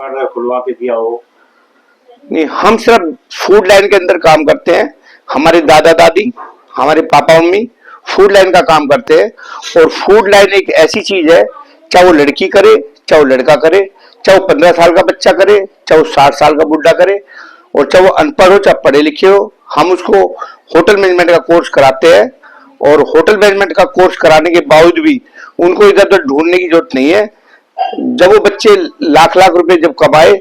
Card खुलवा के दिया हो? नहीं, हम सिर्फ फूड लाइन के अंदर काम करते हैं। हमारे दादा दादी, हमारे पापा मम्मी फूड लाइन का काम करते हैं। और फूड लाइन एक ऐसी चीज है, चाहे वो लड़की करे, चाहे वो लड़का करे, चाहे वो 15 साल का बच्चा करे, चाहे वो 60 साल का बुढ़ा करे, और चाहे वो अनपढ़ हो चाहे पढ़े लिखे हो, हम उसको होटल मैनेजमेंट का कोर्स कराते हैं। और होटल मैनेजमेंट का कोर्स कराने के बावजूद भी उनको इधर उधर ढूंढने की जरूरत नहीं है। जब वो बच्चे लाख लाख रुपए जब कमाए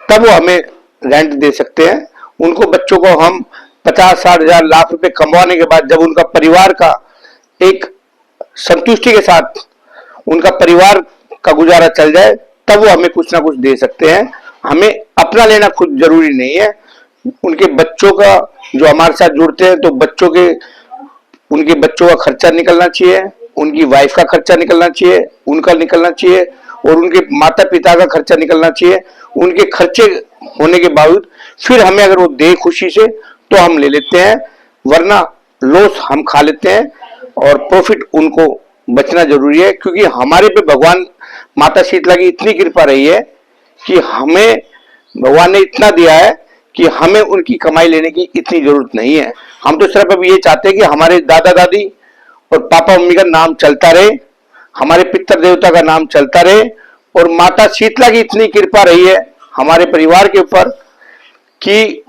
तब वो हमें रेंट दे सकते हैं। उनको बच्चों को हम 50-60 हजार लाख रुपए कमाने के बाद जब उनका परिवार का एक संतुष्टि के साथ उनका परिवार का गुजारा चल जाए तब वो हमें कुछ ना कुछ दे सकते हैं। हमें अपना लेना खुद जरूरी नहीं है। उनके बच्चों का जो हमारे साथ जुड़ते हैं तो उनके बच्चों का खर्चा निकलना चाहिए, उनकी वाइफ का खर्चा निकलना चाहिए, उनका निकलना चाहिए, और उनके माता पिता का खर्चा निकलना चाहिए। उनके खर्चे होने के बावजूद फिर हमें अगर वो दे खुशी से तो हम ले लेते हैं, वरना लॉस हम खा लेते हैं और प्रॉफिट उनको बचना जरूरी है। क्योंकि हमारे पे भगवान माता शीतला की इतनी कृपा रही है कि हमें भगवान ने इतना दिया है कि हमें उनकी कमाई लेने की इतनी जरूरत नहीं है। हम तो सिर्फ अब ये चाहते हैं कि हमारे दादा दादी और पापा मम्मी का नाम चलता रहे, हमारे पितर देवता का नाम चलता रहे, और माता शीतला की इतनी कृपा रही है हमारे परिवार के ऊपर कि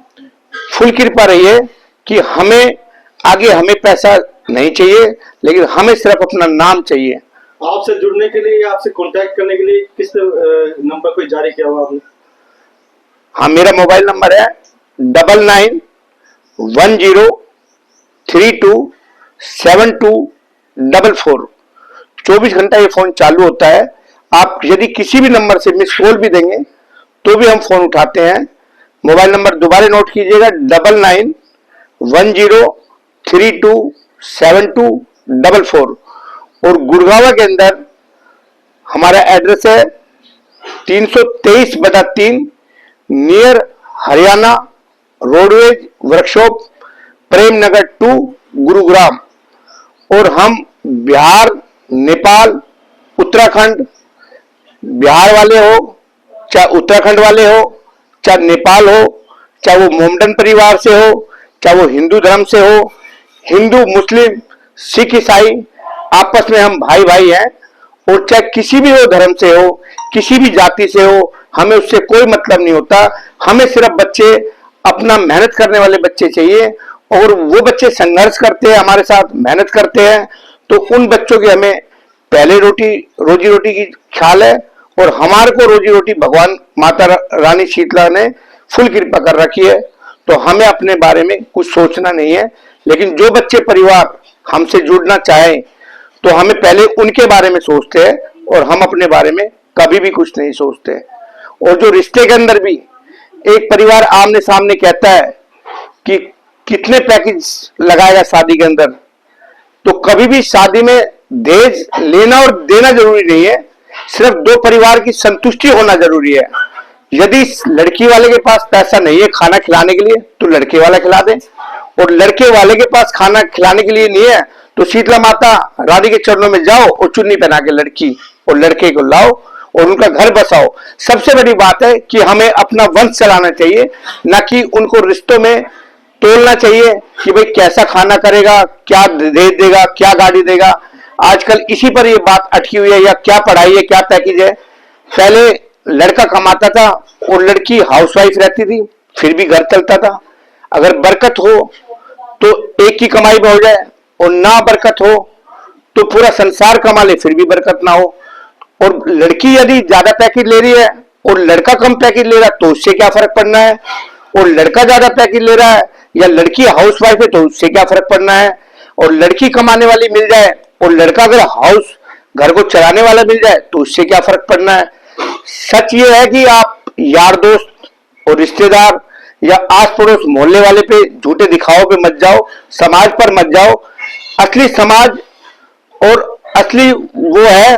फुल कृपा रही है कि हमें पैसा नहीं चाहिए, लेकिन हमें सिर्फ अपना नाम चाहिए। आपसे जुड़ने के लिए, आपसे कांटेक्ट करने के लिए किस नंबर को जारी किया हुआ आपने? हाँ, मेरा मोबाइल नंबर है 9910327244। 24 घंटा ये फोन चालू होता है। आप यदि किसी भी नंबर से मिस कॉल भी देंगे तो भी हम फोन उठाते हैं। मोबाइल नंबर दोबारा नोट कीजिएगा 9910327244। और गुड़गांव के अंदर हमारा एड्रेस है 323/3 near Haryana roadways workshop, Prem Nagar 2, Gurugram. और हम बिहार, नेपाल, उत्तराखंड, बिहार वाले हो चाहे उत्तराखंड वाले हो, चाहे नेपाल हो, चाहे वो मोमडन परिवार से हो, चाहे वो हिंदू धर्म से हो, हिंदू मुस्लिम सिख ईसाई आपस में हम भाई भाई हैं। और चाहे किसी भी वो धर्म से हो, किसी भी जाति से हो, हमें उससे कोई मतलब नहीं होता। हमें सिर्फ बच्चे, अपना मेहनत करने वाले बच्चे चाहिए, और वो बच्चे संघर्ष करते हैं हमारे साथ, मेहनत करते हैं, तो उन बच्चों की हमें पहले रोजी रोटी की ख्याल है। और हमारे को रोजी रोटी भगवान माता रानी शीतला ने फुल कृपा कर रखी है, तो हमें अपने बारे में कुछ सोचना नहीं है। लेकिन जो बच्चे परिवार हमसे जुड़ना चाहें तो हमें पहले उनके बारे में सोचते हैं, और हम अपने बारे में कभी भी कुछ नहीं सोचते। और जो रिश्ते के अंदर भी एक परिवार आमने सामने कहता है कि कितने पैकेज लगाएगा शादी के अंदर, तो कभी भी शादी में दहेज लेना और देना जरूरी नहीं है, सिर्फ दो परिवार की संतुष्टि होना जरूरी है। यदि लड़की वाले के पास पैसा नहीं है खाना खिलाने के लिए तो लड़के वाला खिला दे, और लड़के वाले के पास खाना खिलाने के लिए नहीं है तो शीतला माता रानी के चरणों में जाओ और चुन्नी पहना के लड़की और लड़के को लाओ और उनका घर बसाओ। सबसे बड़ी बात है कि हमें अपना वंश चलाना चाहिए, ना कि उनको रिश्तों में तोलना चाहिए कि भाई कैसा खाना करेगा, क्या दे देगा, क्या गाड़ी देगा। आजकल इसी पर ये बात अटकी हुई है, या क्या पढ़ाई है, क्या पैकेज है। पहले लड़का कमाता था और लड़की हाउसवाइफ रहती थी, फिर भी घर चलता था। अगर बरकत हो तो एक की कमाई में हो जाए, और ना बरकत हो तो पूरा संसार कमा ले फिर भी बरकत ना हो। और लड़की यदि ज्यादा पैकेज ले रही है और लड़का कम पैकेज ले रहा है तो उससे क्या फर्क पड़ना है, और लड़का ज्यादा पैकेज ले रहा है या लड़की हाउसवाइफ है तो उससे क्या फर्क पड़ना है। और लड़की कमाने वाली मिल जाए और लड़का अगर घर को चलाने वाला मिल जाए तो उससे क्या फर्क पड़ना है। सच ये है कि आप यार दोस्त और रिश्तेदार या आस पड़ोस मोहल्ले वाले पे झूठे दिखाओ पे मत जाओ, समाज पर मत जाओ। असली समाज और असली वो है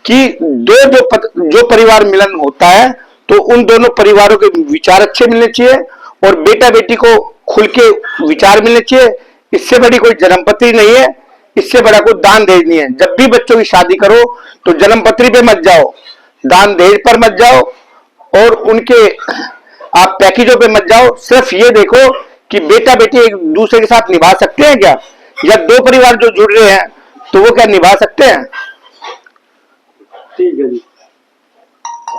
कि जो परिवार मिलन होता है तो उन दोनों परिवारों के विचार अच्छे मिलने चाहिए, और बेटा बेटी को खुल के विचार मिलने चाहिए। इससे बड़ी कोई जन्मपत्री नहीं है, इससे बड़ा कोई दान दहेज नहीं है। जब भी बच्चों की शादी करो तो जन्मपत्री पे मत जाओ, दान दहेज पर मत जाओ, और उनके आप पैकेजों पे मत जाओ। सिर्फ ये देखो कि बेटा बेटी एक दूसरे के साथ निभा सकते हैं क्या, या दो परिवार जो जुड़ रहे हैं तो वो क्या निभा सकते हैं। ठीक है जी।